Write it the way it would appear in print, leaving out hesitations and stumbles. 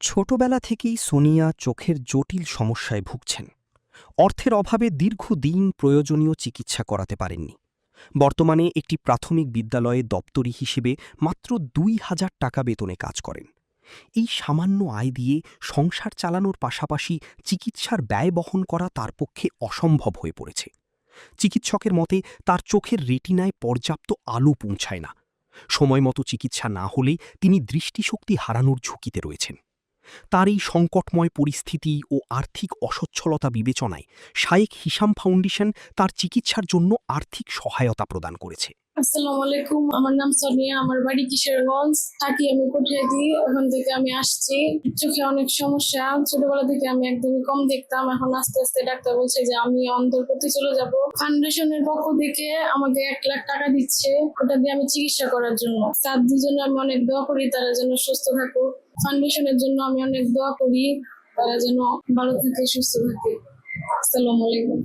ছোটবেলা থেকেই সোনিয়া চোখের জটিল সমস্যায় ভুগছেন। অর্থের অভাবে দীর্ঘদিন প্রয়োজনীয় চিকিৎসা করাতে পারেননি। বর্তমানে একটি প্রাথমিক বিদ্যালয়ে দপ্তরি হিসেবে মাত্র ২,০০০ টাকা বেতনে কাজ করেন। এই সামান্য আয় দিয়ে সংসার চালানোর পাশাপাশি চিকিৎসার ব্যয় বহন করা তার পক্ষে অসম্ভব হয়ে পড়েছে। চিকিৎসকের মতে তার চোখের রেটিনায় পর্যাপ্ত আলো পৌঁছায় না। সময়মতো চিকিৎসা না হলে তিনি দৃষ্টিশক্তি হারানোর ঝুঁকিতে রয়েছেন। তার এই সংকটময় পরিস্থিতি ও আর্থিক অসচ্ছলতা বিবেচনায় শায়েখ হিসাম ফাউন্ডেশন তার চিকিৎসার জন্য আর্থিক সহায়তা প্রদান করেছে। আসসালামু আলাইকুম, আমার নাম সোনিয়া, আমার বাড়ি কিশোরগঞ্জ, থাকি আমি কোঠিয়াদি। ওখান থেকে আমি আসছি। চোখে অনেক সমস্যা, ছোটবেলা থেকে আমি একদমই কম দেখতাম। এখন আস্তে আস্তে ডাক্তার বলছে যে আমি অন্ধর প্রতি চলে যাব। ফাউন্ডেশনের পক্ষ থেকে আমাকে 1,00,000 টাকা দিচ্ছে, ওটা দিয়ে আমি চিকিৎসা করার জন্য। তার দুজনে আমি অনেক দোয়া করি তারা যেন সুস্থ থাকুক। ফাউন্ডেশনের জন্য আমি অনেক দোয়া করি তারা যেন ভালো থাকে, সুস্থ থাকে। আসসালামু আলাইকুম।